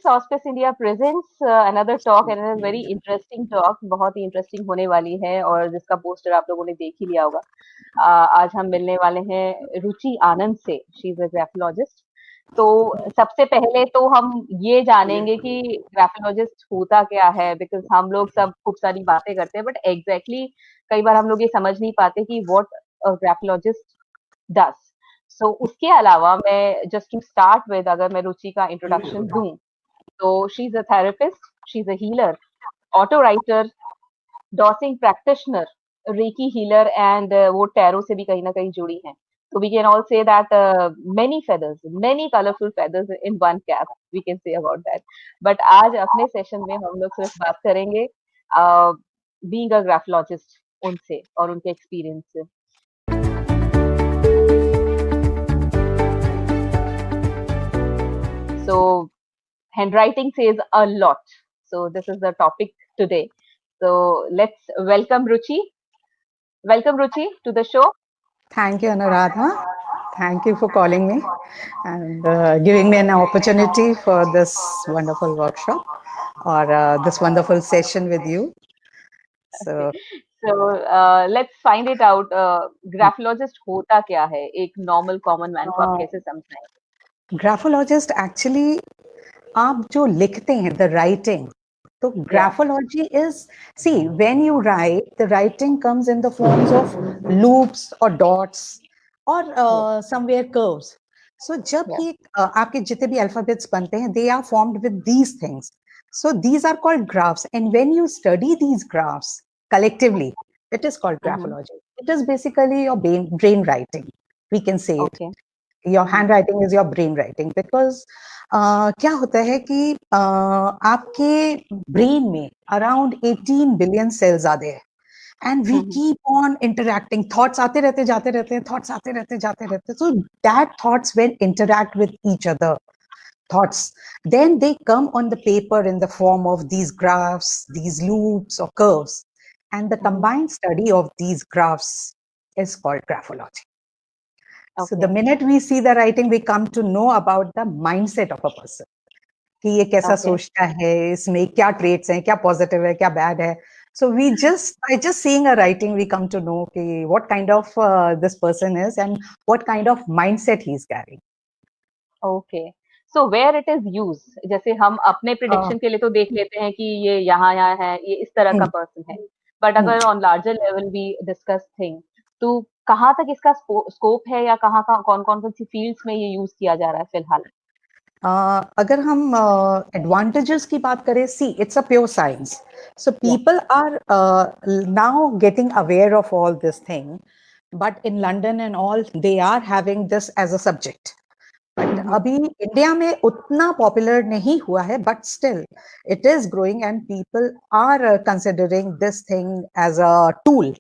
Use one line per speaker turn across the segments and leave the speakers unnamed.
ऑस्पिस India presents another talk and another very interesting talk, बहुत ही interesting होने वाली है और जिसका पोस्टर आप लोगों ने देख ही लिया होगा। आज हम मिलने वाले हैं रुचि आनंद से। She is a graphologist. तो सबसे पहले तो हम ये जानेंगे कि ग्राफोलॉजिस्ट होता क्या है, बिकॉज हम लोग सब खूब सारी बातें करते हैं बट एग्जैक्टली कई बार हम लोग ये समझ नहीं पाते कि व्हाट अ ग्राफोलॉजिस्ट डज। सो उसके अलावा मैं जस्ट टू स्टार्ट विद, अगर मैं रुचि का इंट्रोडक्शन दूं, तो she is a therapist, she is a healer, auto writer, dowsing practitioner, reiki healer and वो टैरो से भी कहीं ना कहीं जुड़ी हैं। तो we can all say that many feathers, many colorful feathers in one cap, we can say about that. But आज अपने सेशन में हम लोग सिर्फ बात करेंगे बीइंग अ ग्राफोलॉजिस्ट, उनसे और उनके एक्सपीरियंस से। So handwriting says a lot. So this is the topic today. So let's welcome Ruchi. Welcome Ruchi to the show.
Thank you, Anuradha. Thank you for calling me and giving me an opportunity for this wonderful workshop or this wonderful session with you.
Okay.
So,
So let's find it out. Graphologist होता क्या है? एक normal common man को आप कैसे समझाएंगे?
Graphologist actually आप जो लिखते हैं द राइटिंग, तो graphology is see when you write the writing comes in the forms of loops और डॉट्स और समवेयर कर्व्स। सो जब ये आपके जितने भी अल्फाबेट्स बनते हैं they are formed with these things, so these are called graphs, and when you study these graphs collectively it is called graphology. It is basically your brain writing, we can say it.
Okay.
Your handwriting is your brain writing because क्या होता है कि आपके brain में around 18 billion sales आते हैं and we keep on interacting. Thoughts आते रहते जाते रहते हैं, thoughts आते रहते जाते रहते हैं. So that thoughts when interact with each other, thoughts, then they come on the paper in the form of these graphs, these loops or curves, and the combined study of these graphs is called graphology. So the minute we see the writing, we come to know about the mindset of a person. कि ये कैसा सोचता है, इसमें क्या traits हैं, क्या positive है, क्या bad है. So we just, by just seeing a writing, we come to know कि what kind of this person is and what kind of mindset he is carrying.
Okay. So where it is used, जैसे हम अपने prediction के लिए तो देख लेते हैं कि ये यहाँ है, ये इस तरह का पर्सन है, बट अगर ऑन लार्जर लेवल भी डिस्कस थिंग, तो कहाँ तक इसका स्कोप है या कहाँ कौन सी फील्ड्स में ये यूज किया जा रहा है फिलहाल?
अगर हम एडवांटेजेस की बात करें, see it's a pure science, so people are now getting aware of all this thing, but in London and all they are having this as a subject. But अभी इंडिया में उतना पॉपुलर नहीं हुआ है, but still it is growing and people are considering this thing as a tool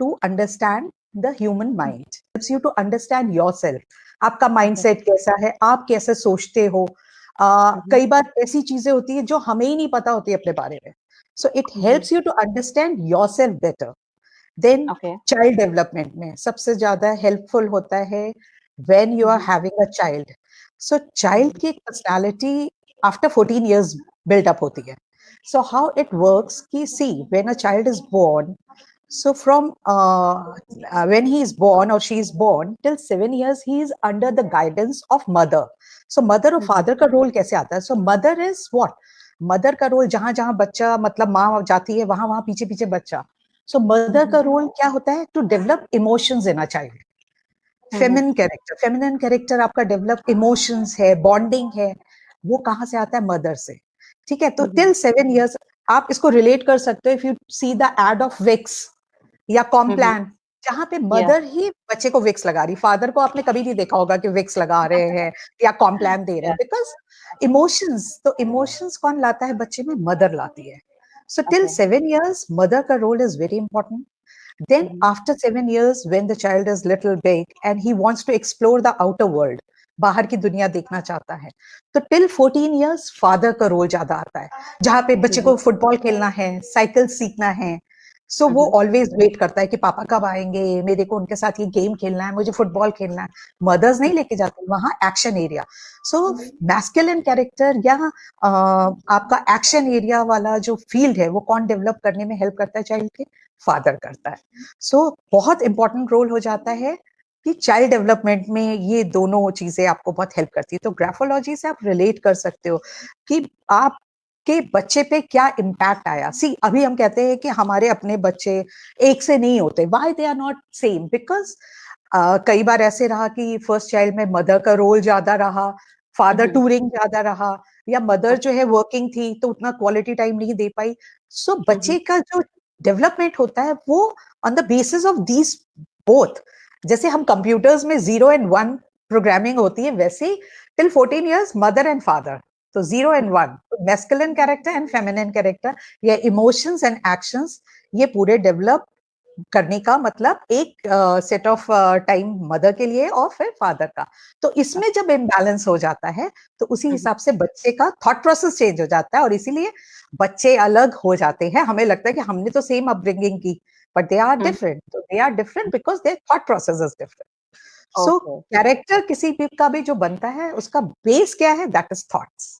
to understand the human mind. It's you to understand yourself. आपका mindset कैसा है, आप कैसे सोचते हो. कई बार ऐसी चीजें होती है जो हमें ही नहीं पता होती अपने बारे में. So it helps you to understand yourself better. Then child development में सबसे ज्यादा हेल्पफुल होता है when you are having a child. So child की personality after 14 years build up होती है. So how it works कि see when a child is born, so from when he is born or she is born till 7 years he is under the guidance of mother. So mother और father का role कैसे आता है? So mother is what? Mother का role जहां जहां बच्चा मतलब माँ जाती है वहां वहां पीछे पीछे बच्चा. So mother का रोल क्या होता है? To develop emotions in a child. Feminine character आपका डेवलप, इमोशंस है, बॉन्डिंग है, वो कहाँ से आता है? मदर से. ठीक है, तो टिल 7 years आप इसको रिलेट कर सकते हो if you see the ad of Vicks या कॉम्प्लान, जहां पे मदर ही बच्चे को विक्स लगा रही. फादर को आपने कभी नहीं देखा होगा कि विक्स लगा रहे हैं या कॉम्प्लान दे रहे हैं, बिकॉज इमोशंस, तो इमोशंस कौन लाता है बच्चे में? मदर लाती है. सो टिल 7 years मदर का role is very important. Then after 7 years, when the child is little big and he wants to explore the outer world, बाहर की दुनिया देखना चाहता है, तो till 14 years फादर का रोल ज्यादा आता है, जहां पे बच्चे को फुटबॉल खेलना है, साइकिल सीखना है, सो वो ऑलवेज वेट करता है कि पापा कब आएंगे, मेरे को उनके साथ ये गेम खेलना है, मुझे फुटबॉल खेलना है। मदर्स नहीं लेके जाती वहां एक्शन एरिया। सो मैस्कुलिन कैरेक्टर या आपका एक्शन एरिया वाला जो फील्ड है वो कौन डेवलप करने में हेल्प करता है चाइल्ड के? फादर करता है। सो बहुत इंपॉर्टेंट रोल हो जाता है कि चाइल्ड डेवलपमेंट में ये दोनों चीजें आपको बहुत हेल्प करती है। तो ग्राफोलॉजी से आप रिलेट कर सकते हो कि आप के बच्चे पे क्या इम्पैक्ट आया। सी अभी हम कहते हैं कि हमारे अपने बच्चे एक से नहीं होते, why they are not same? Because कई बार ऐसे रहा कि फर्स्ट चाइल्ड में मदर का रोल ज्यादा रहा, फादर टूरिंग ज्यादा रहा, या मदर जो है वर्किंग थी तो उतना क्वालिटी टाइम नहीं दे पाई। सो बच्चे का जो डेवलपमेंट होता है वो on the basis of these both. जैसे हम कंप्यूटर्स में 0 and 1 प्रोग्रामिंग होती है, वैसे till 14 years mother and father, तो 0 and 1, masculine character and feminine character या इमोशंस एंड एक्शंस, ये पूरे डेवलप करने का मतलब एक सेट ऑफ टाइम मदर के लिए और फिर फादर का। तो इसमें जब इम्बैलेंस हो जाता है तो उसी हिसाब से बच्चे का थॉट प्रोसेस चेंज हो जाता है, और इसीलिए बच्चे अलग हो जाते हैं। हमें लगता है कि हमने तो सेम अपब्रिंगिंग की, बट दे आर डिफरेंट। तो they are different because their thought process is different. So character किसी भी का भी जो बनता है उसका बेस क्या है? That is thoughts.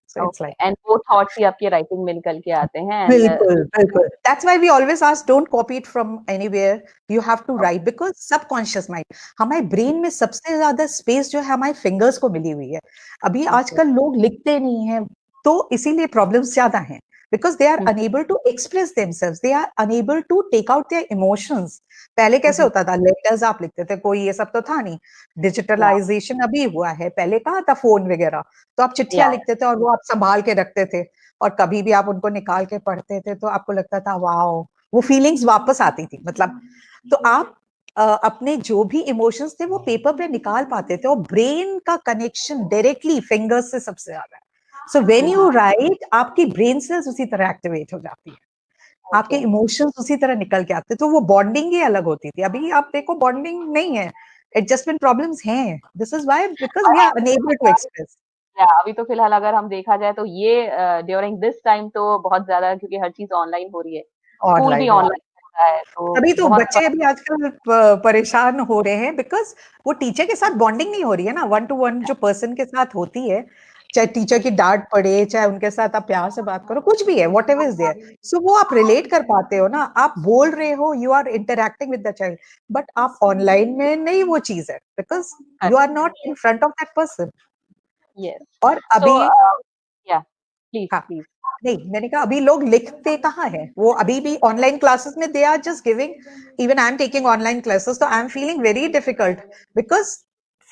So it's like
and वो थॉट्स ही आपके राइटिंग में निकल के आते हैं।
बिल्कुल बिल्कुल। That's why we always ask, don't copy it from anywhere. You have to write because subconscious mind, हमारे ब्रेन में सबसे ज्यादा स्पेस जो है हमारे फिंगर्स को मिली हुई है। अभी आजकल लोग लिखते नहीं हैं, तो इसीलिए प्रॉब्लम्स ज्यादा हैं, because they are unable to express themselves, they are unable to take out their emotions. पहले कैसे होता था? लेटर्स आप लिखते थे, कोई ये सब तो था नहीं, डिजिटलाइजेशन अभी हुआ है, पहले कहाँ था फोन वगैरह। तो आप चिट्ठियां लिखते थे और वो आप संभाल के रखते थे, और कभी भी आप उनको निकाल के पढ़ते थे तो आपको लगता था वाओ, वो फीलिंग्स वापस आती थी। मतलब तो आप अपने जो भी इमोशंस थे वो पेपर पे निकाल पाते थे, और ब्रेन का कनेक्शन डायरेक्टली फिंगर्स से सबसे ज्यादा है। सो व्हेन यू राइट, आपकी ब्रेन सेल्स उसी तरह एक्टिवेट हो जाती है, आपके इमोशंस उसी तरह निकल के आते, तो वो बॉन्डिंग ही अलग होती थी। अभी आप देखो बॉन्डिंग नहीं है, एडजस्टमेंट प्रॉब्लम्स हैं। This is why, because we are unable to express.
अभी तो फिलहाल अगर हम देखा जाए तो ये ड्यूरिंग दिस टाइम तो बहुत ज्यादा, क्योंकि हर चीज ऑनलाइन हो रही है, स्कूल भी
ऑनलाइन
ऑनलाइन होता है, तो
तभी तो
बहुत
बच्चे भी आजकल परेशान हो रहे हैं, बिकॉज वो टीचर के साथ बॉन्डिंग नहीं हो रही है ना, 1 to 1 जो पर्सन के साथ होती है, चाहे टीचर की डांट पड़े, चाहे उनके साथ आप प्यार से बात करो, कुछ भी है, वॉट एवर इज देयर, सो वो आप रिलेट कर पाते हो ना, आप बोल रहे हो, you are interacting with the child, but आप ऑनलाइन में नहीं वो चीज है, because you are not in front of that person. और
सो
अभी
या प्लीज
हाँ,
प्लीज।
नहीं, मैंने कहा अभी लोग लिखते कहाँ है, वो अभी भी ऑनलाइन क्लासेस में they are just giving. Even I am taking online classes, तो I am feeling very difficult, because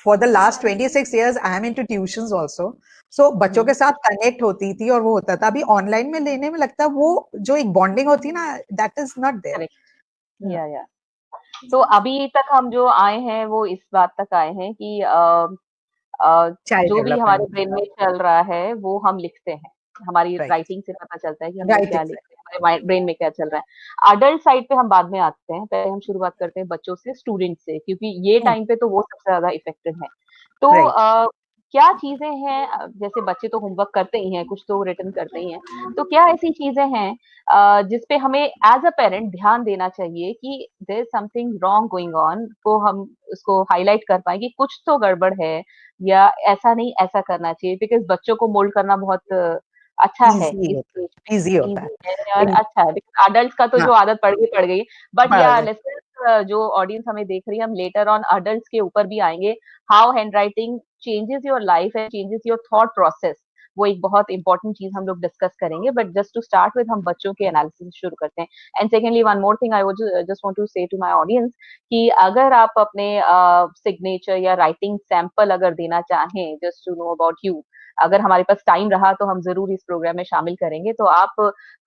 for the last 26 years I am into tuitions also. So बच्चों के साथ कनेक्ट होती थी और वो होता था, अभी ऑनलाइन में लेने में लगता है वो जो एक बॉन्डिंग होती है ना, दैट इज नॉट देयर।
या तो अभी तक हम जो आए हैं वो इस बात तक आए हैं कि
चाइल्ड
जो भी हमारे
डेवलपमेंट,
ब्रेन में चल रहा है वो हम लिखते हैं। हमारी
राइट,
राइटिंग से पता चलता है कि हम लोग
राइट,
क्या लिखते हैं, हमारे ब्रेन में क्या चल रहा है। अडल्ट साइड पे हम बाद में आते हैं, पहले हम शुरुआत करते हैं बच्चों से, स्टूडेंट से, क्योंकि ये टाइम पे तो वो सबसे ज्यादा इफेक्टेड है। तो
राइट।
क्या चीजें हैं, जैसे बच्चे तो होमवर्क करते ही हैं, कुछ तो रिटर्न करते ही हैं, तो क्या ऐसी चीजें हैं जिसपे हमें एज अ पेरेंट ध्यान देना चाहिए कि there is something wrong going on, को हम उसको हाईलाइट कर पाए कि कुछ तो गड़बड़ है, या ऐसा नहीं ऐसा करना चाहिए, बिकॉज बच्चों को मोल्ड करना बहुत अच्छा है
इजी
इस
होता
एज
है, इजी
में,
होता
इजी है और
है।
अच्छा है। अडल्ट का तो
हाँ,
जो आदत पड़ गई, बट या
हाँ,
लिसनर्स जो ऑडियंस हमें देख रही है, हम लेटर ऑन अडल्ट्स के ऊपर भी आएंगे, how handwriting changes your life and changes your thought process, वो एक बहुत इंपॉर्टेंट चीज हम लोग डिस्कस करेंगे। But just to start with, हम बच्चों के एनालिसिस शुरू करते हैं। And secondly, one more thing I would just want to say to my audience कि अगर आप अपने सिग्नेचर या राइटिंग सैंपल अगर देना चाहें, just to know about you, अगर हमारे पास टाइम रहा तो हम जरूर इस प्रोग्राम में शामिल करेंगे, तो आप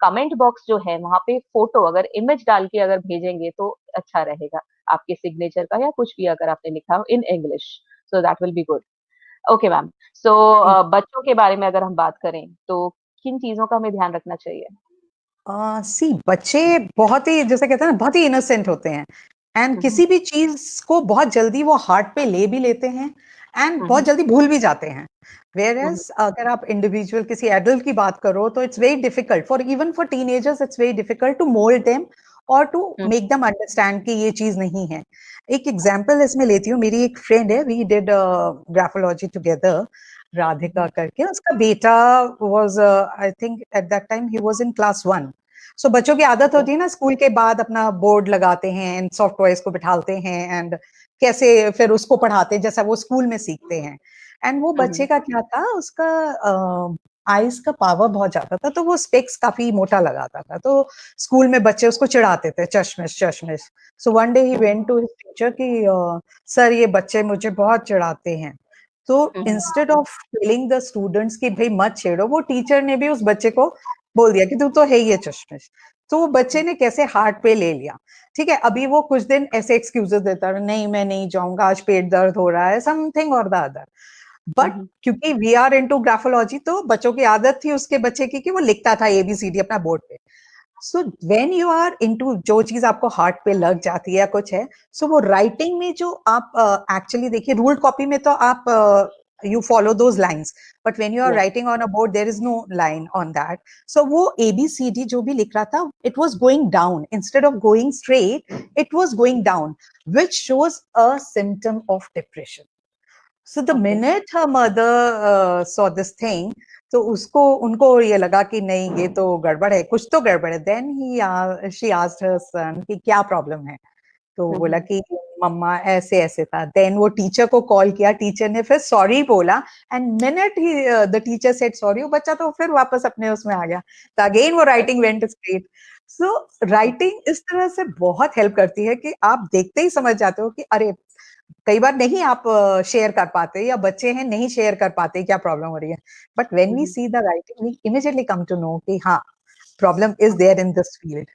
कमेंट बॉक्स जो है वहां पे फोटो अगर इमेज डाल के अगर भेजेंगे तो अच्छा रहेगा, आपके सिग्नेचर का या कुछ भी अगर आपने लिखा हो in English, so that will be good. Okay ma'am. So बच्चों के बारे में अगर हम बात करें तो किन चीजों का हमें ध्यान रखना चाहिए?
सी बच्चे बहुत ही, जैसे कहते हैं ना, बहुत ही इनोसेंट होते हैं, एंड किसी भी चीज को बहुत जल्दी वो हार्ट पे ले भी लेते हैं, एंड बहुत जल्दी भूल भी जाते हैं। वेयर एज अगर आप इंडिविजुअल किसी एडल्ट की बात करो तो it's very difficult for, even for teenagers, it's very difficult to mould them और टू मेक देम अंडरस्टैंड कि ये चीज नहीं है। एक एग्जांपल इसमें लेती हूँ, मेरी एक फ्रेंड है, we did graphology together, Radhika करके, उसका बेटा was, I think at that time he was in class 1। So बच्चों की आदत होती है ना, स्कूल के बाद अपना बोर्ड लगाते हैं एंड सॉफ्ट टॉयज को बिठाते हैं एंड कैसे फिर उसको पढ़ाते हैं जैसा वो स्कूल में सीखते हैं। एंड वो बच्चे का क्या था, उसका आईज का पावर बहुत ज्यादा था, तो वो स्पेक्स काफी मोटा लगाता था, तो स्कूल में बच्चे उसको चिढ़ाते थे, चश्मिश चश्मिश। So one day he went to his teacher कि सर ये बच्चे मुझे बहुत चिढ़ाते हैं। तो instead of telling the students कि भाई मत छेड़ो, वो टीचर ने भी उस बच्चे को बोल दिया कि तू तो है ही है चश्मिश। तो वो बच्चे ने कैसे हार्ट पे ले लिया। ठीक है, अभी वो कुछ दिन ऐसे एक्सक्यूजेस देता रहा, नहीं मैं नहीं जाऊंगा, आज पेट दर्द हो रहा है, समथिंग और द अदर। बट क्योंकि वी आर इनटू ग्राफोलॉजी, तो बच्चों की आदत थी उसके बच्चे की कि वो लिखता था एबीसीडी अपना बोर्ड पे। So when you are into, जो चीज आपको हार्ट पे लग जाती है या कुछ है, सो वो राइटिंग में जो आप एक्चुअली देखिए, रूल्ड कॉपी में तो आप you follow those lines, but when you are writing on a board there is no line on that. So wo abcd jo bhi likh raha tha, it was going down instead of going straight, it was going down, which shows a symptom of depression. So the minute her mother saw this thing, तो उसको उनको ये लगा कि नहीं ये तो गड़बड़ है, कुछ तो गड़बड़ है। देन शी आस्क्ड हर सन कि क्या प्रॉब्लम है, तो बोला कि मम्मा ऐसे ऐसे था। देन वो टीचर को कॉल किया, टीचर ने फिर सॉरी बोला, and minute he the teacher said sorry, वो बच्चा तो फिर वापस अपने उसमें आ गया, तो अगेन वो writing went straight. So writing इस तरह से बहुत हेल्प करती है कि आप देखते ही समझ जाते हो कि अरे, कई बार नहीं आप शेयर कर पाते, या बच्चे हैं नहीं शेयर कर पाते क्या प्रॉब्लम हो रही है, but when we see the writing we immediately come to know कि हाँ, problem is there in this field.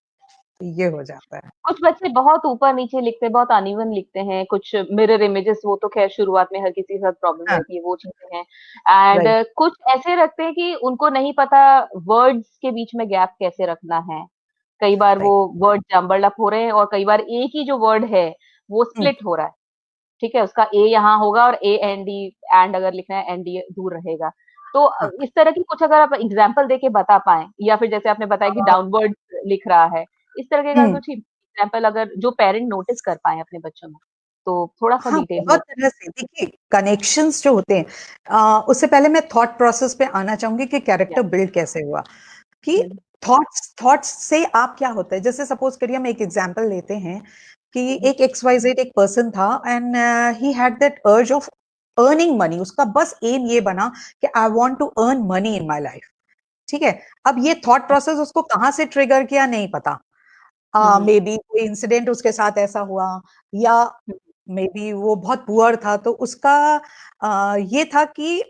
ये हो जाता है।
कुछ बच्चे बहुत ऊपर नीचे लिखते हैं, बहुत अनइवन लिखते हैं, कुछ मिरर इमेजेस, वो तो खैर शुरुआत में हर किसी के साथ प्रॉब्लम
हाँ,
रहती है, वो चीजें हैं। And
right.
कुछ ऐसे रखते हैं कि उनको नहीं पता वर्ड्स के बीच में गैप कैसे रखना है। कई बार वो
राइट।
वर्ड जम्बल्ड अप हो रहे हैं और कई बार एक ही जो वर्ड है वो स्प्लिट हो रहा है। ठीक है, उसका ए यहाँ होगा और ए एन डी, एंड अगर लिखना है एन डी दूर रहेगा। तो
हाँ,
इस तरह की कुछ अगर आप एग्जाम्पल देके बता पाएं, या फिर जैसे आपने बताया कि डाउनवर्ड लिख रहा है, इस तरह का
हम्म,
कुछ एग्जाम्पल अगर जो पेरेंट नोटिस कर पाए अपने बच्चों में, तो थोड़ा सा
हाँ,
डिटेल में।
बहुत तरह से देखिए कनेक्शंस जो होते हैं। उससे पहले मैं थॉट प्रोसेस पे आना चाहूंगी कि
या
कैरेक्टर बिल्ड कैसे हुआ, कि थॉट्स से आप क्या होता है। जैसे सपोज करिए, हम एक एग्जांपल लेते हैं कि एक XYZ एक पर्सन था, and he had that urge of earning money. उसका बस एम ये बना कि I want to earn money in my life. ठीक है, अब ये थॉट प्रोसेस उसको कहाँ से ट्रिगर किया नहीं पता। मे बी कोई इंसिडेंट उसके साथ ऐसा हुआ, या मे बी वो बहुत पुअर था, तो उसका ये था कि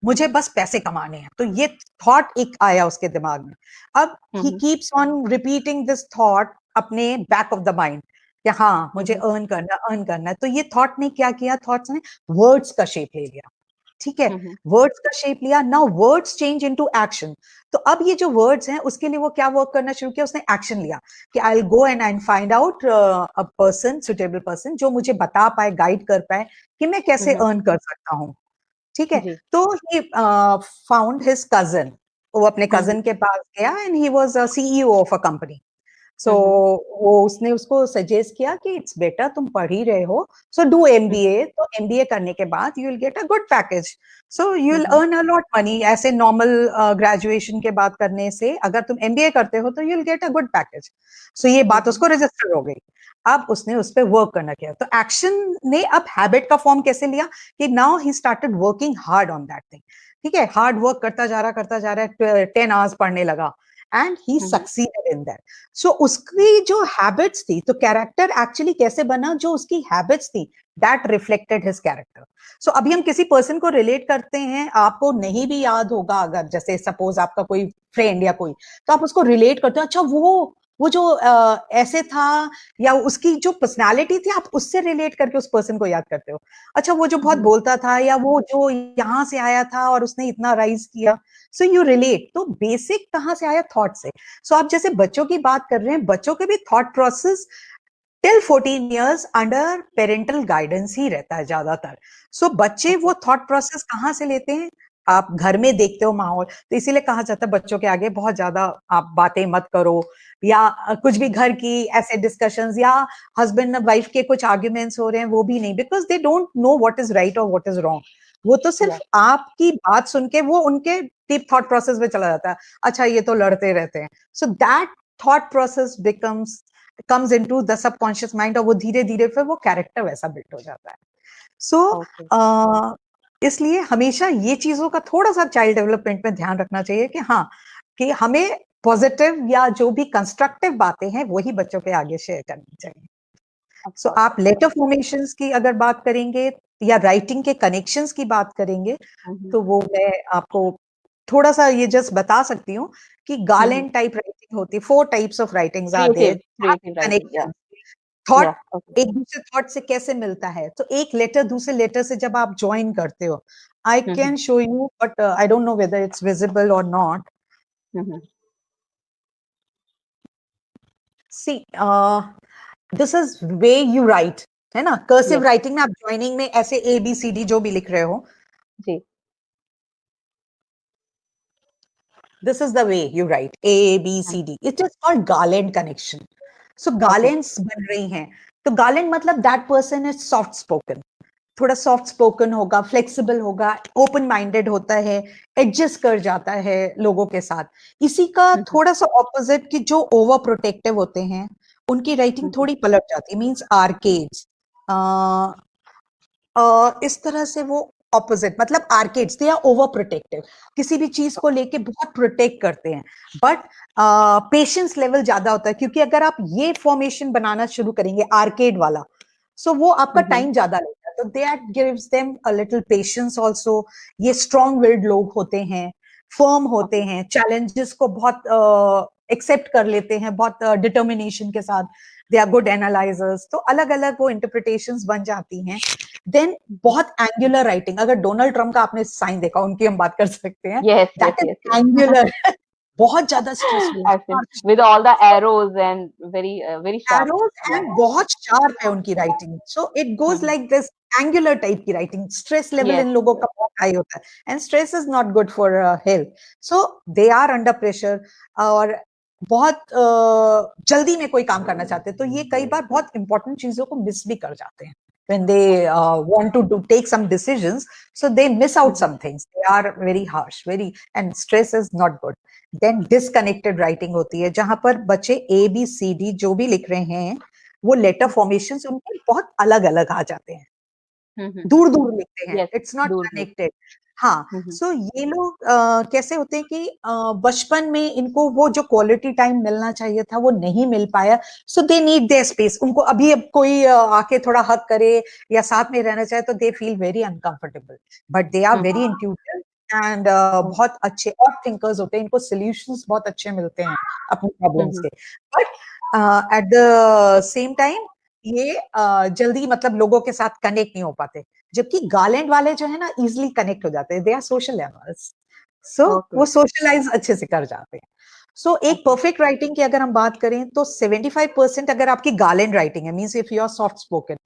मुझे बस पैसे कमाने हैं, तो ये थॉट एक आया उसके दिमाग में। अब he keeps on repeating this thought अपने बैक ऑफ द माइंड कि हाँ मुझे अर्न करना है। तो ये थॉट ने क्या किया, थॉट्स ने वर्ड्स का शेप ले लिया। ठीक है, वर्ड्स का शेप लिया, now words change into action. तो अब ये जो वर्ड्स हैं उसके लिए वो क्या वर्क करना शुरू किया, उसने एक्शन लिया कि I will go and I find out a person, suitable person, जो मुझे बता पाए, गाइड कर पाए कि मैं कैसे अर्न कर सकता हूँ। ठीक है,
जी।
तो ही फाउंड हिज कजन। वो अपने कजन के पास गया, and he was a CEO of a company. So वो उसने उसको सजेस्ट किया कि इट्स बेटर, तुम पढ़ ही रहे हो, सो डू एमबीए। तो एमबीए करने के बाद you will get a good package, so you will earn a lot money. ऐसे नॉर्मल ग्रेजुएशन के बाद करने से अगर तुम एमबीए करते हो तो you will get a good package. So ये बात उसको रजिस्टर हो गई। अब उसने उस पर वर्क करना किया, तो एक्शन ने अब हैबिट का फॉर्म कैसे लिया कि now he started working hard on that thing. ठीक है, हार्ड वर्क करता जा रहा है, 10 आवर्स पढ़ने लगा, and he succeeded in that. So उसकी जो हैबिट्स थी, तो कैरेक्टर एक्चुअली कैसे बना, जो उसकी हैबिट्स थी दैट रिफ्लेक्टेड हिज कैरेक्टर। सो अभी हम किसी पर्सन को रिलेट करते हैं, आपको नहीं भी याद होगा, अगर जैसे सपोज आपका कोई फ्रेंड या कोई, तो आप उसको रिलेट करते हो, अच्छा वो जो ऐसे था, या उसकी जो पर्सनालिटी थी, आप उससे रिलेट करके उस पर्सन को याद करते हो। अच्छा वो जो बहुत बोलता था, या वो जो यहाँ से आया था और उसने इतना राइज किया, सो यू रिलेट। तो बेसिक कहाँ से आया, थॉट से। सो आप जैसे बच्चों की बात कर रहे हैं, बच्चों के भी thought process till 14 years under parental guidance ही रहता है ज्यादातर। सो बच्चे वो थॉट प्रोसेस कहाँ से लेते हैं, आप घर में देखते हो माहौल, तो इसीलिए कहा जाता है बच्चों के आगे बहुत ज्यादा आप बातें मत करो, या कुछ भी घर की ऐसे डिस्कशंस, या हस्बैंड वाइफ के कुछ आर्ग्यूमेंट्स हो रहे हैं वो भी नहीं, because they don't know what is right और व्हाट इज रॉन्ग। वो तो सिर्फ आपकी बात सुन के वो उनके डीप थॉट प्रोसेस में चला जाता है, अच्छा ये तो लड़ते रहते हैं, so that thought process becomes comes into the subconscious mind, और वो धीरे धीरे फिर वो कैरेक्टर वैसा बिल्ड हो जाता है। सो इसलिए हमेशा ये चीजों का थोड़ा सा चाइल्ड डेवलपमेंट में ध्यान रखना चाहिए कि हाँ, कि हमें पॉजिटिव या जो भी कंस्ट्रक्टिव बातें हैं वही बच्चों के आगे शेयर करनी चाहिए। सो आप लेटर फॉर्मेशंस की अगर बात करेंगे या राइटिंग के कनेक्शंस की बात करेंगे, तो वो मैं आपको थोड़ा सा ये जस्ट बता सकती हूँ कि गार्लेंड टाइप राइटिंग होती है, 4 types of writings are there,
creative writing,
connection, thought
okay.
एक दूसरे थॉट से कैसे मिलता है, तो एक लेटर दूसरे लेटर से जब आप ज्वाइन करते हो, I can show you, but I don't know whether it's visible और not. See this is way you write, है ना, कर्सिव राइटिंग में आप ज्वाइनिंग में ऐसे ए बी सी डी जो भी लिख रहे हो,
जी,
this is the way you write A B C D. It is called garland connection. So garlands बन रही हैं, तो garland मतलब that person is soft spoken, थोड़ा सॉफ्ट स्पोकन होगा, फ्लेक्सिबल होगा, ओपन माइंडेड होता है, एडजस्ट कर जाता है लोगों के साथ। इसी का थोड़ा सा ऑपोजिट कि जो ओवर प्रोटेक्टिव होते हैं उनकी राइटिंग थोड़ी पलट जाती है, मींस आर्केड्स, इस तरह से वो ऑपोजिट, मतलब arcades they are over protective, किसी भी चीज को लेके बहुत प्रोटेक्ट करते हैं, बट पेशेंस लेवल ज्यादा होता है, क्योंकि अगर आप ये फॉर्मेशन बनाना शुरू करेंगे आर्केड वाला, सो वो आपका टाइम ज्यादा लेता है, तो that gives them a little patience also. ये स्ट्रॉन्ग विल्ड लोग होते हैं, फर्म होते हैं, चैलेंजेस को बहुत एक्सेप्ट कर लेते हैं, बहुत डिटर्मिनेशन के साथ, दे आर गुड एनालाइजर्स, तो अलग अलग वो इंटरप्रिटेशंस बन जाती हैं। देन बहुत एंगुलर राइटिंग, अगर डोनाल्ड ट्रम्प का आपने साइन देखा, उनकी हम बात कर सकते हैं, दैट इज एंगुलर, बहुत ज्यादा stressful,
with all the arrows and very sharp.
Arrows and बहुत शार्प है उनकी writing, so it goes like this angular type की राइटिंग। स्ट्रेस लेवल इन लोगों का बहुत हाई होता है, and stress is not good for health, so they are under pressure, और बहुत जल्दी में कोई काम करना चाहते हैं, तो ये कई बार बहुत इंपॉर्टेंट चीजों को मिस भी कर जाते हैं when they want to take some decisions, so they miss out some things, they are very harsh, very, and stress is not good. Then disconnected writing होती है, जहां पर बच्चे ए बी सी डी जो भी लिख रहे हैं वो लेटर फॉर्मेशन उनके बहुत अलग अलग आ जाते हैं, दूर दूर लिखते हैं, इट्स नॉट कनेक्टेड। हाँ, सो ये लोग कैसे होते हैं कि बचपन में इनको वो जो क्वालिटी टाइम मिलना चाहिए था वो नहीं मिल पाया, सो दे नीड देयर स्पेस, उनको अभी अब कोई आके थोड़ा हक करे या साथ में रहना चाहे तो they feel very uncomfortable, but they are very intuitive and बहुत अच्छे और थिंकर्स होते हैं, इनको सॉल्यूशंस बहुत अच्छे मिलते हैं अपनी प्रॉब्लम्स के, but at the same time ये जल्दी मतलब लोगों के साथ कनेक्ट नहीं हो पाते, जबकि गार्लैंड वाले जो है ना इजिली कनेक्ट हो जाते हैं, दे आर सोशल एनिमल्स, सो वो सोशलाइज अच्छे से कर जाते हैं। सो एक परफेक्ट राइटिंग की अगर हम बात करें तो 75% अगर आपकी गार्लैंड राइटिंग है, means if you are soft spoken,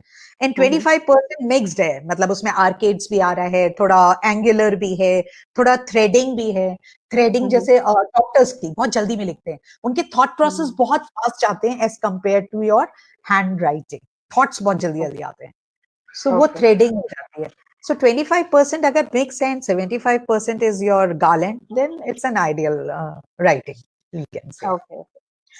and 25% mixed है, मतलब उसमें आर्केड्स भी आ रहा है, थोड़ा एंगुलर भी है, थोड़ा थ्रेडिंग भी है। थ्रेडिंग जैसे डॉक्टर्स की बहुत जल्दी में लिखते हैं, उनके थॉट प्रोसेस बहुत फास्ट जाते हैं as compare to your hand writing, thoughts बहुत जल्दी जल्दी आते हैं, सो वो थ्रेडिंग हो जाती है। So 25% अगर mix and 75% is your garland, then it's an ideal writing, you can say.
Okay.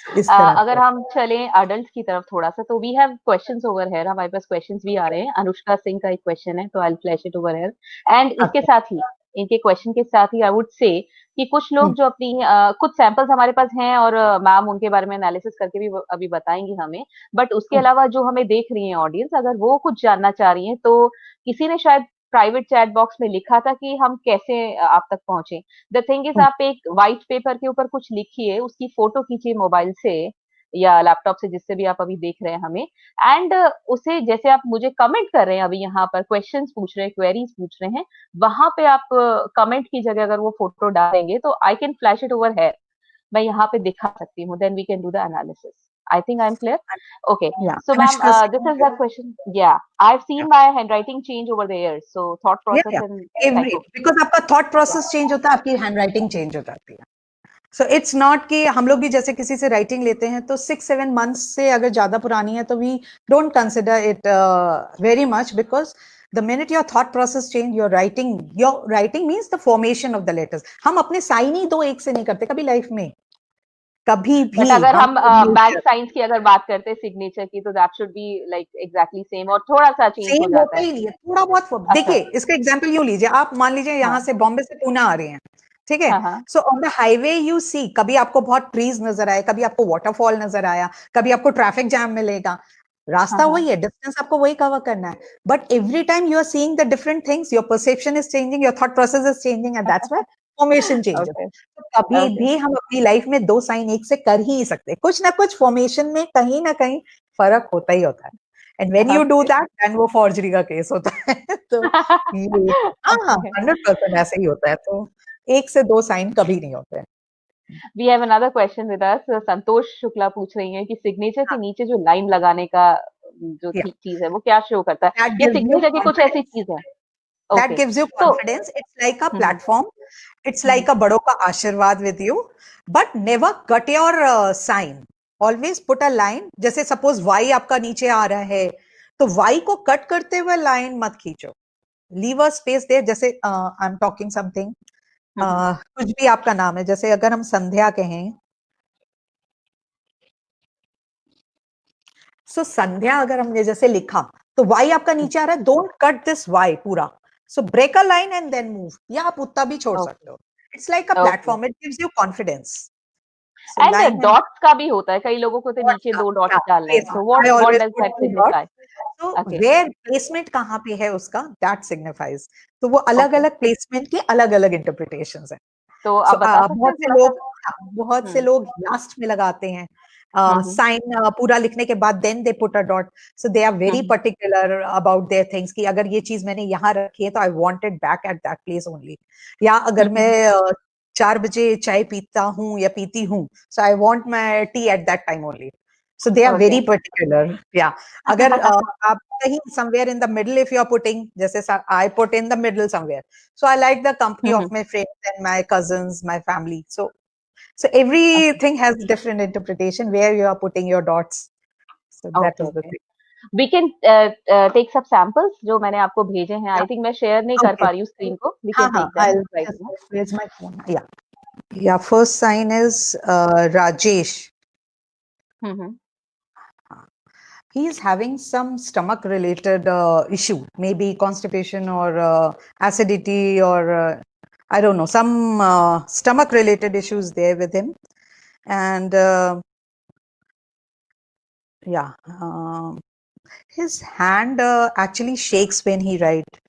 इस तरह
अगर
से।
हम चलें अडल्ट की तरफ थोड़ा सा, तो we have questions over here, हमारे पास क्वेश्चंस भी आ रहे हैं। अनुष्का सिंह का एक क्वेश्चन है, तो I will flash it over here. And इसके
अच्छा।
साथ ही, इनके क्वेश्चन के साथ ही आई वुड से कि कुछ लोग जो अपनी कुछ सैंपल्स हमारे पास हैं, और मैम उनके बारे में एनालिसिस करके भी अभी बताएंगी हमें, बट उसके अलावा जो हमें देख रही है ऑडियंस, अगर वो कुछ जानना चाह रही है, तो किसी ने शायद प्राइवेट चैट बॉक्स में लिखा था कि हम कैसे आप तक पहुंचे। द थिंग इज, आप एक व्हाइट पेपर के ऊपर कुछ लिखिए, उसकी फोटो खींचिए मोबाइल से या लैपटॉप से, जिससे भी आप अभी देख रहे हैं हमें, एंड उसे जैसे आप मुझे कमेंट कर रहे हैं अभी यहाँ पर, क्वेश्चंस पूछ रहे हैं, क्वेरीज पूछ रहे हैं, वहां पे आप कमेंट की जगह अगर वो फोटो डालेंगे तो I can flash it over है। मैं यहाँ पे दिखा सकती हूँ, then we can do the analysis. I think I'm clear. Okay.
Yeah,
So, ma'am,
Anushka,
this is the question. Yeah, I've seen my handwriting change over the years. So, thought process
yeah,
and
every
psycho.
because आपका thought process change होता है, आपकी handwriting change हो जाती है. So it's not कि हम लोग भी जैसे किसी से writing लेते हैं तो 6-7 months से अगर ज्यादा पुरानी है तो we don't consider it very much, because the minute your thought process change, your writing means the formation of the letters. हम अपने sign ही दो एक से नहीं करते कभी life में, कभी
बट
भी
अगर
हम
हम बैक साइंस की अगर बात करते हैं सिग्नेचर की, तो that should be like exactly same और थोड़ा सा चेंज हो
सेम
जाता
होता
है।
ही नहीं है, थोड़ा बहुत
अच्छा।
देखिए इसका एग्जांपल यूं लीजिए, आप मान लीजिए यहाँ
हाँ
से बॉम्बे से पुणे आ रहे हैं, ठीक है,
हाँ हाँ
so on the highway you see, कभी आपको बहुत ट्रीज नजर आए, कभी आपको वाटरफॉल नजर आया, कभी आपको ट्रैफिक जैम मिलेगा,
हाँ
रास्ता
हाँ
वही है, डिस्टेंस आपको वही कवर करना है, but every time you are seeing the different things, your perception is changing, your thought process is changing, and that's why formation changes.
Okay
तो कभी
ओके
भी हम अपनी लाइफ में दो साइन एक से कर ही सकते, कुछ ना कुछ फॉर्मेशन में कहीं ना कहीं फर्क होता ही होता है. And when you do
okay
that then वो फॉर्जरी का केस होता है. तो ये हाँ हाँ
ओके
100% ऐसे ही होता है. तो एक से दो साइन कभी नहीं होते हैं.
We have another question with us. Santosh Shukla पूछ रही हैं कि सिग्नेचर के नीचे जो लाइन लगाने का जो
Yeah,
चीज है वो क्या शो करता है,
that
या
gives you
सिग्नेचर की कुछ ऐसी
confidence.
चीज है?
That
ओके
gives you
तो
confidence. It's like a
hmm
platform. It's
hmm
like a बड़ों का आशीर्वाद with you. But never cut your sign. Always put a line. जैसे suppose Y आपका नीचे आ रहा है, तो Y को कट करते हुए लाइन मत खींचो. Leave a space there. जैसे I'm talking something.
हम्म
कुछ भी आपका नाम है, जैसे अगर हम संध्या कहें, सो संध्या अगर हमने जैसे लिखा तो वाई आपका नीचे आ रहा है, डोंट कट दिस वाई पूरा, so break a line and then move, या आप उतना भी छोड़
ओके
सकते हो. It's like a
okay
platform, it gives you confidence. So
end
line and
dots का भी होता है, कई लोगों को तो नीचे दो डॉट्स डालने हैं, so
I
what
always
does
put
that
two dot.
Signify?
तो
ओके
वेयर प्लेसमेंट कहाँ पे है उसका, दैट सिग्निफाइज. तो वो अलग
ओके
अलग प्लेसमेंट के अलग अलग इंटरप्रिटेशंस है.
तो
सो
आप बता सकते हैं थोड़ा सा?
बहुत से
हम्म
लोग लास्ट में लगाते हैं
हम्म
साइन, पूरा लिखने के बाद then they put a dot. So they are very
hmm
particular about their things कि अगर ये चीज मैंने यहाँ रखी है तो I want it back at that place only. या अगर मैं
हम्म
4 बजे चाय पीता हूँ या पीती हूँ, so I want my tea at that time only. So they are
okay
very particular. या अगर आप कहीं somewhere in the middle if you are putting, जैसे I put in the middle somewhere, so I like the company of my friends and my cousins, my family. So everything has different interpretation where you are putting your dots. So that
okay
is the
okay
thing.
We can take सब samples जो मैंने आपको भेजे हैं।
Yeah.
I think मैं share नहीं कर
Okay.
पा रही हूँ स्क्रीन को। वी
हाँ
कैन
हाँ.
Take them
I'll
right
just
now.
where's my phone? Yeah. Yeah. First sign is Rajesh.
Hmm
He is having some stomach related issue, maybe constipation or acidity or I don't know, some stomach related issues there with him. And yeah, his hand actually shakes when he writes.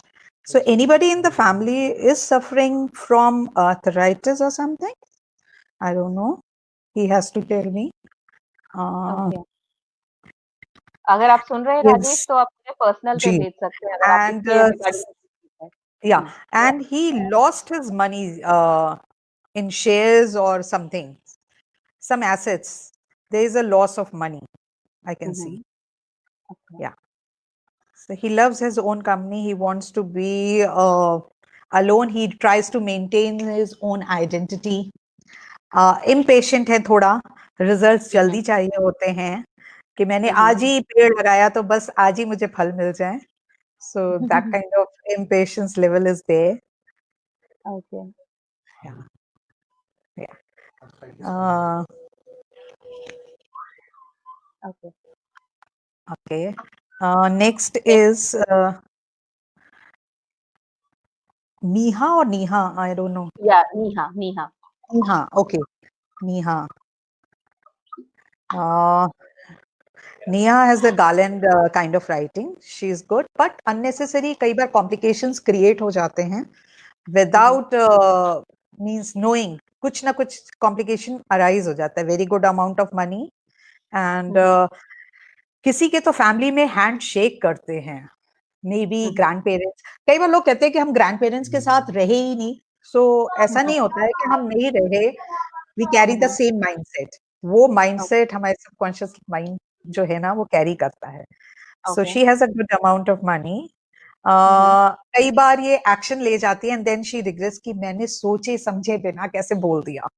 So anybody in the family is suffering from arthritis or something? I don't know. He has to tell me. Uh,
okay अगर आप सुन रहे हैं Rajesh
his
तो आप मुझे personal पे
G.
भेज सकते हैं अगर आप
And
इसके regarding.
yeah, and he lost his money in shares or something, some assets. There is a loss of money, I can see. Yeah. So he loves his own company. He wants to be alone. He tries to maintain his own identity. Impatient है थोड़ा, results जल्दी चाहिए होते हैं कि मैंने आज ही पेड़ लगाया तो बस आज ही मुझे फल मिल जाए. So that kind of impatience level is there.
Okay
Yeah. Yeah. Uh,
okay
okay. Next is Neha or Neha. I don't know.
या Neha Neha
Neha. Okay. Neha. Uh, Neha has the garland kind of writing. She's good, but unnecessary कई बार complications create हो जाते हैं without means knowing. कुछ ना कुछ complication arise हो जाता है. Very good amount of money and किसी के तो फैमिली में हैंड शेक करते हैं, मे बी ग्रैंड पेरेंट्स. कई बार लोग कहते हैं कि हम ग्रैंड पेरेंट्स के साथ रहे ही नहीं. सो ऐसा नहीं होता है कि हम नहीं रहे. We carry the same mindset, वो माइंडसेट हमारे सबकॉन्शियस माइंड जो है ना वो कैरी करता है। So she has a good amount of money. कई बार ये एक्शन ले जाती है एंड देन शी रिग्रेट्स कि मैंने सोचे समझे बिना कैसे बोल दिया।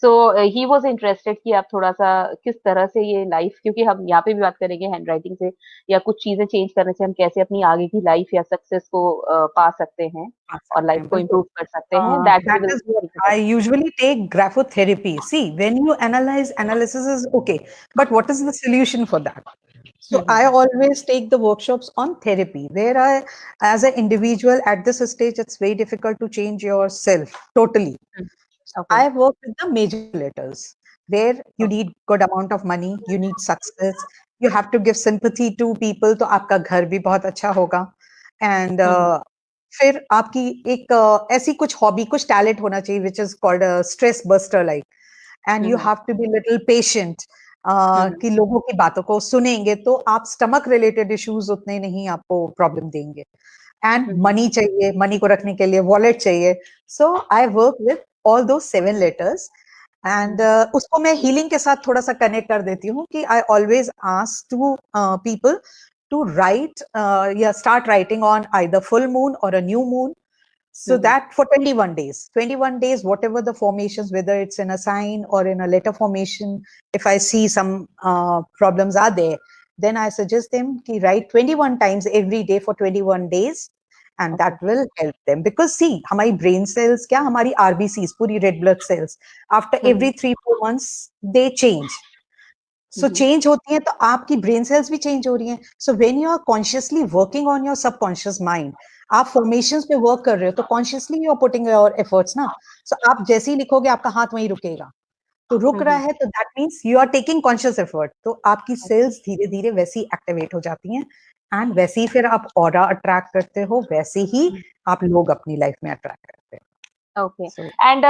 सो ही वाज इंटरेस्टेड कि आप थोड़ा-सा किस तरह से ये लाइफ, क्योंकि हम यहाँ पे भी बात करेंगे हैंडराइटिंग से या कुछ चीज़ें चेंज करने से हम कैसे अपनी आगे की लाइफ या सक्सेस को पा सकते हैं
आ
और
सकते
लाइफ
हैं,
को
बिल्कुल।
इम्प्रूव कर सकते हैं, that we
That
will
is what
speak about.
I usually take graphotherapy. See, when you analysis is okay, but what is the solution for that? So
hmm, hmm,
I
hmm,
always take the workshops on therapy, where as an individual at this stage, it's very difficult to change yourself totally.
Hmm,
So
okay,
I work with the major letters, where you
okay,
need good amount of money, you need success, you have to give sympathy to people, तो आपका घर भी बहुत अच्छा होगा, and
हुँ, हुँ,
फिर आपकी एक ऐसी कुछ हॉबी, कुछ टैलेंट होना चाहिए which is called a stress buster like, and
hmm,
you
hmm,
have to be little patient,
हुँ, हुँ,
कि लोगों की बातों को सुनेंगे तो आप स्टमक रिलेटेड इश्यूज उतने नहीं आपको प्रॉब्लम देंगे, एंड
हुँ, हुँ,
मनी चाहिए, मनी को रखने के लिए वॉलेट चाहिए। सो आई वर्क विद ऑल दो 7 लेटर्स,
हुँ,
एंड उसको मैं हीलिंग के साथ थोड़ा सा कनेक्ट कर देती हूँ कि I always ask to people to write, yeah, start writing on either full moon or a new moon,
hmm,
so
hmm,
that for 21 days, whatever the formations, whether it's in a sign or in a letter formation, if I see some problems are there, then I suggest them to write 21 times every day for 21 days, and
okay,
that will help them. Because see, हमारी brain cells क्या, हमारी RBCs, पूरी red blood cells, after
hmm, hmm,
every 3-4 months they change.
Hmm,
so
hmm,
change होती है तो आपकी brain cells भी change हो रही हैं। So when you are consciously working on your subconscious mind, आप फॉर्मेशंस पे वर्क कर रहे हो तो consciously you are putting your efforts ना। सो आप जैसे ही लिखोगे आपका हाथ वहीं रुकेगा, तो रुक
हुँ,
रहा
हुँ,
है तो that means you are taking conscious effort, तो आपकी सेल्स धीरे धीरे वैसी एक्टिवेट हो जाती हैं, एंड वैसे ही फिर आप ऑरा अट्रैक्ट करते हो, वैसे ही
हुँ,
आप लोग अपनी लाइफ में अट्रैक्ट करते हैं।
ओके।
सो
एंड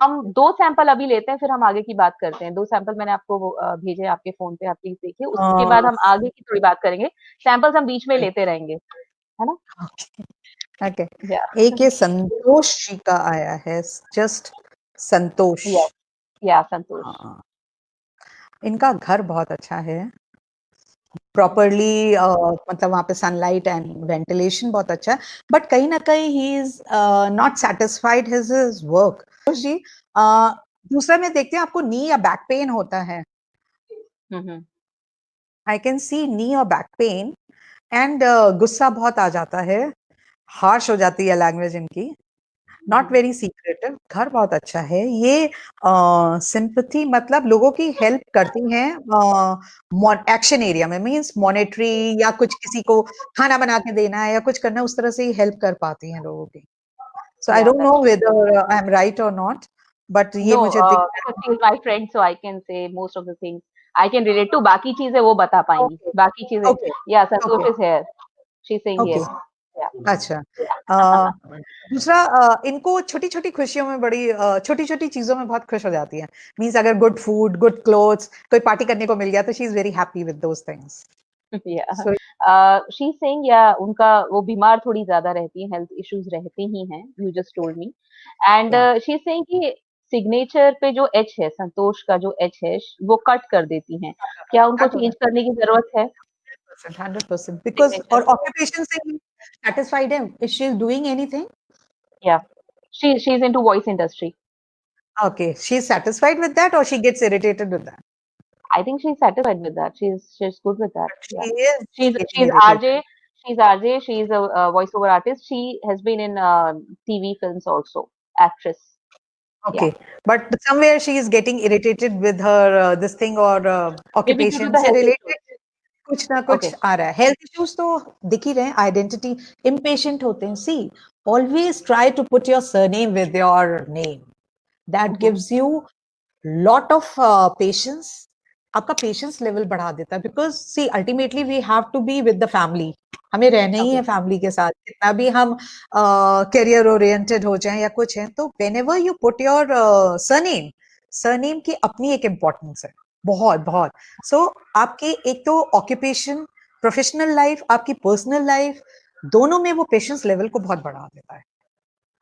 हम 2 सैंपल अभी लेते हैं, फिर हम आगे की बात करते हैं। 2 सैंपल मैंने आपको वो भेजे आपके फ़ोन पे, आप प्लीज़ देखिए। उसके बाद हम आगे की थोड़ी बात करेंगे। सैंपल्स हम बीच में लेते रहेंगे, है ना?
ओके,
या
एक ये संतोष जी का आया है, जस्ट संतोष।
यस, या संतोष।
हाँ, इनका घर बहुत अच्छा है, प्रॉपरली मतलब वहाँ पे सनलाइट एंड वेंटिलेशन बहुत अच्छा है, बट कहीं ना कहीं he is not satisfied his work जी। uh, दूसरा में देखते हैं आपको नी या बैक पेन होता है,
हुँ, हुँ,
आई कैन सी नी और बैक पेन, एंड गुस्सा बहुत आ जाता है, हार्श हो जाती है लैंग्वेज इनकी,
हुँ,
नॉट
हुँ,
वेरी सीक्रेटिव। घर बहुत अच्छा है ये, सिंपैथी मतलब लोगों की हेल्प करती हैं एक्शन एरिया में, मींस मॉनेटरी या कुछ किसी को खाना बना के देना है या कुछ करना है, उस तरह से ही हेल्प कर पाती हैं लोगों की। सो आई
या
don't know
that's
whether I am right और नॉट, बट ये
नो
मुझे दिख
because she is my friend so I can say most of the things I can relate to, बाकी चीज़ें वो बता पाएँगी।
ओके,
बाकी चीज़ें
ओके,
या Santosh
okay,
is here, she is saying
okay,
yes. या
अच्छा। दूसरा, इनको छोटी-छोटी खुशियों में बड़ी छोटी-छोटी चीज़ों में बहुत खुश हो जाती हैं। मीन्स अगर गुड फूड, गुड क्लोथ्स, कोई पार्टी करने को मिल गया तो she is very happy with those things.
या
सो
शी इज़ सेइंग या उनका वो बीमार थोड़ी ज़्यादा रहती हैं, हेल्थ इश्यूज़ रहते ही हैं, you just told me. And
या
शी इज़ सेइंग कि सिग्नेचर पे जो एच है, संतोष का जो एच है, वो कट कर देती हैं। क्या उनको
दैट
चेंज करने की ज़रूरत है
100% बिकॉज़
सिग्नेचर?
और ऑक्यूपेशन से ही सैटिस्फाइड है? Is she doing anything?
या she is into voice industry.
Okay, she is satisfied with that और she gets irritated with that?
I think she's satisfied with that. She's good with that.
But
Yeah.
She is getting
She's
irritated.
RJ. She's RJ. She's a voiceover artist. She has been in TV films also. Actress. Yeah.
Okay, but somewhere she is getting irritated with her this thing or
Maybe due to
occupation
the
से
health issues.
related कुछ ना कुछ
Okay.
आ रहा है। Health issues तो दिख ही रहे हैं, आइडेंटिटी इम्पेशेंट होते हैं। See, always try to put your surname with your name, that
Mm-hmm.
Gives you lot of patience, आपका पेशेंस लेवल बढ़ा देता है। Because see ultimately we have to be with the family, हमें रहना ही है
Okay.
Family के साथ, कितना भी हम करियर ओरिएंटेड हो जाएं या कुछ है, तो when ever you put your surname, surname की अपनी एक इम्पोर्टेंस है, बहुत बहुत। सो आपकी एक तो ऑक्यूपेशन, प्रोफेशनल लाइफ, आपकी पर्सनल लाइफ, दोनों में वो पेशेंस लेवल को बहुत बढ़ा देता है।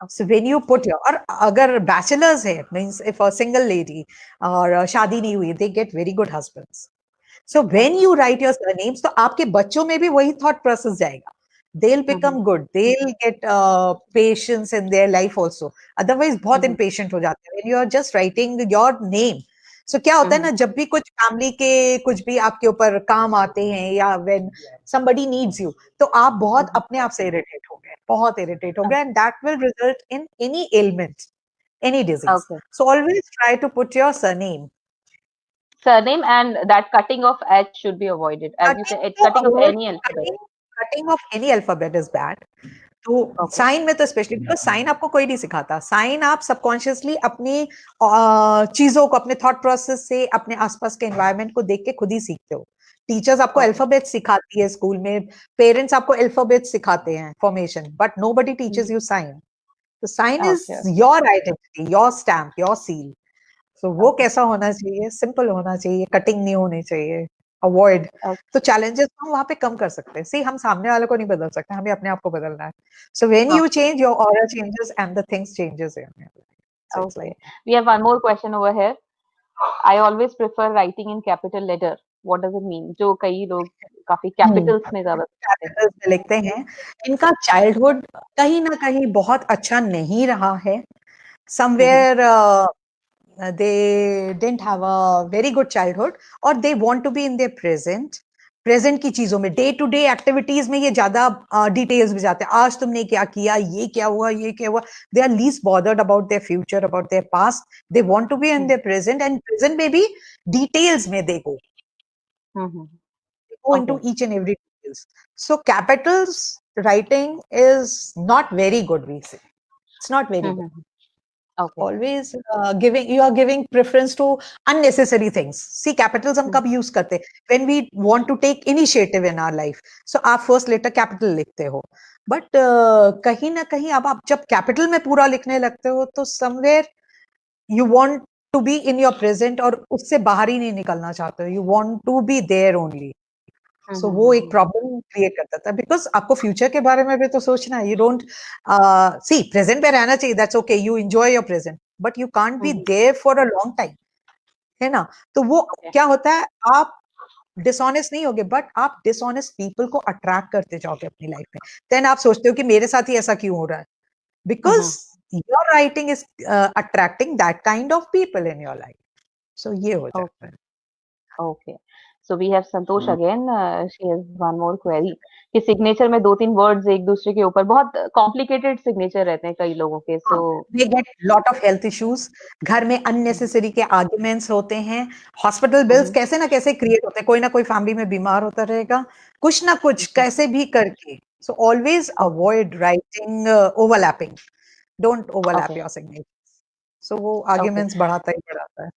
So when you put your, और अगर bachelors है, means if a single lady और शादी नहीं हुई, they get very good husbands. So when you write your surnames, तो आपके बच्चों में भी वही thought process जाएगा. They'll become good. They'll get patience in their life also. Otherwise, बहुत impatient हो जाते हैं. When you are just writing your name, so क्या होता है ना, जब भी कुछ family के कुछ भी आपके ऊपर काम आते हैं या when somebody needs you, तो आप बहुत अपने आप से irritate हो गए, बहुत irritate हो गए, and that will result in any ailment, any disease.
Okay.
So always try to put your surname.
Surname and that cutting of H should be avoided. As you
Cutting
said, it's
to
cutting of
avoid
any alphabet.
cutting of any alphabet is bad. तो
Okay.
Sign में तो specially, because sign आपको कोई नहीं सिखाता. Sign आप subconsciously अपनी चीजों को, अपने थॉट प्रोसेस से, अपने आसपास के एनवायरनमेंट को देख के खुद ही सीखते हो. टीचर्स आपको अल्फाबेट सिखाती है स्कूल में, पेरेंट्स आपको अल्फाबेट सिखाते हैं, formation, but nobody teaches you sign. तो sign is your identity, your stamp, your seal. तो वो कैसा होना चाहिए? सिंपल होना चाहिए, कटिंग नहीं होनी चाहिए, अवॉइड. तो चैलेंजेस हम वहां पे कम कर सकते हैं. सी, हम सामने वाले को नहीं बदल सकते, हमें अपने आप को बदलना है. सो when you change, your aura changes and the things changes in your life.
Okay. We have one more question over here. I always prefer writing in capital letter. What does it mean? जो कई लोग काफी capitals में ज्यादा
Capitals में लिखते हैं. इनका चाइल्डहुड कहीं ना कहीं बहुत अच्छा नहीं रहा है. Somewhere they didn't have a very good childhood, or they want to be in their present की चीजों में, डे टू डे एक्टिविटीज में ये ज्यादा डिटेल्स में जाते हैं. आज तुमने क्या किया, ये क्या हुआ, ये क्या हुआ. They are least bothered about their future, about their past. They want to be in their present, and present में भी डिटेल्स में they go into each and every details. So capitals writing is not very good, we say. It's not very good.
Okay.
Always you are giving preference to unnecessary things. See, capitals हम कब use करते हैं? When we want to take initiative in our life. So आप first letter capital लिखते हो. But कहीं ना कहीं अब आप जब capital में पूरा लिखने लगते हो, तो somewhere you want to be in your present, और उससे बाहर ही नहीं निकलना चाहते हो. You want to be there only. So वो एक प्रॉब्लम क्रिएट करता था, बिकॉज आपको फ्यूचर के बारे में भी तो सोचना है. यू डोंट सी, प्रेजेंट पे रहना चाहिए, that's okay, you enjoy your present, but you can't be there for a long time, है ना. तो वो क्या होता है, आप डिसऑनेस्ट नहीं होगे, बट आप डिसऑनेस्ट पीपल को अट्रैक्ट करते जाओगे अपनी लाइफ में. देन आप सोचते हो कि मेरे साथ ही ऐसा क्यों हो रहा है, because your writing is attracting that kind of people in your life. So ये हो जाता है.
Okay. So we have Santosh again. She has one more query. कि सिग्नेचर में 2-3 वर्ड्स एक दूसरे के ऊपर, बहुत कॉम्प्लिकेटेड सिग्नेचर रहते हैं कई लोगों के. सो
they get lot of health issues. घर में unnecessary के arguments होते हैं. Hospital bills कैसे ना कैसे क्रिएट होते हैं. कोई ना कोई फैमिली में बीमार होता रहेगा, कुछ ना कुछ कैसे भी करके. So always avoid writing overlapping. Don't overlap your signatures. So वो arguments बढ़ाता ही बढ़ाता है.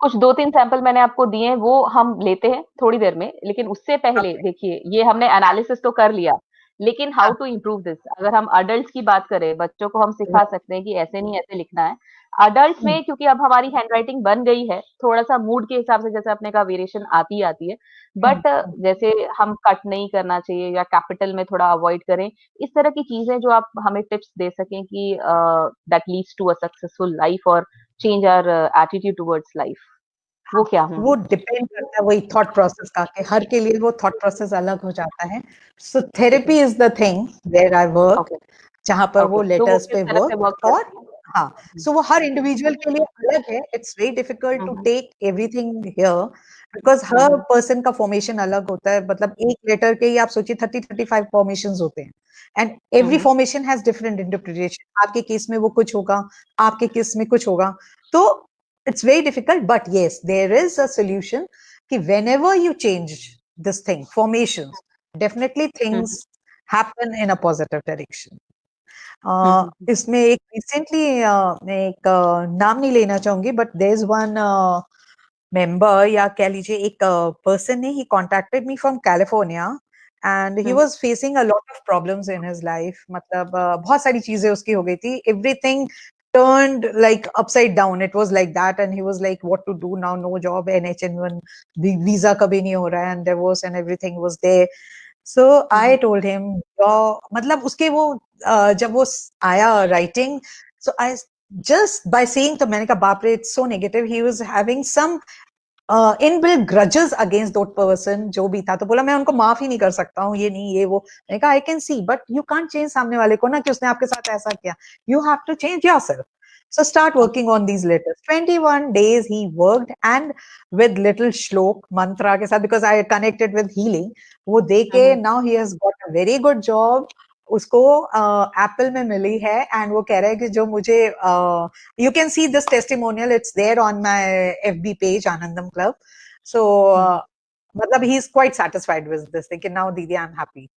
कुछ 2-3 सैंपल मैंने आपको दिए हैं, वो हम लेते हैं थोड़ी देर में, लेकिन उससे पहले देखिए, ये हमने एनालिसिस तो कर लिया, लेकिन हाउ टू इम्प्रूव दिस. अगर हम अडल्ट्स की बात करें, बच्चों को हम सिखा सकते हैं कि ऐसे नहीं, ऐसे लिखना है. अडल्ट्स में क्योंकि अब हमारी हैंडराइटिंग बन गई है, थोड़ा-सा मूड के हिसाब से, जैसे आपने कहा, वेरिएशन आती है, बट जैसे हम कट नहीं करना चाहिए या कैपिटल में थोड़ा अवॉइड करें. इस तरह की चीजें जो आप हमें टिप्स दे सकें कि that leads to a successful life और change our attitude towards life, वो क्या होंगे?
वो डिपेंड करता है वही थॉट प्रोसेस का, कि हर के लिए वो थॉट प्रोसेस अलग हो जाता है. So therapy is the thing where I work, जहां पर वो लेटर्स पे वर्क. और हाँ, सो वो हर इंडिविजुअल के लिए अलग है. It's very difficult to take everything here, because हर पर्सन का फॉर्मेशन अलग होता है. मतलब एक लेटर के ही आप सोचिए 30-35 फॉर्मेशंस होते हैं, and every formation has different interpretation. आपके केस में वो कुछ होगा, आपके केस में कुछ होगा. तो it's very difficult, but yes, there is a solution. Ki whenever you change this thing, formations, definitely things happen in a positive direction. इसमें एक recently मैं एक नाम नहीं लेना चाहूंगी, but there's one member, या कह लीजिए एक person ने, he contacted me from California, and he was facing a lot of problems in his life. मतलब बहुत सारी चीजें उसकी हो गई थी. Everything turned like upside down. It was like that, and he was like, what to do now? No job, NH1 visa kabhi nahi ho raha hai, and divorce and everything was there. So I told him, मतलब उसके वो जब वो आया writing, so I just by saying, तो मैंने कहा बाप रे, it's so negative. He was having some inbuilt grudges against that person, जो भी था। तो बोला मैं उनको माफ ही नहीं कर सकता हूँ, ये नहीं ये वो। मैंने कहा I can see, but you can't change सामने वाले को ना कि उसने आपके साथ ऐसा किया। You have to change yourself. So start working on these letters. 21 days he worked, and with little shlok mantra के साथ, because I connected with healing, वो दे के now he has got a very good job. उसको Apple में मिली है, and वो कह रहा है कि जो मुझे you can see this testimonial, it's there on my FB page, Anandam Club. So matlab he is quite satisfied with this thing, now Didi I'm happy.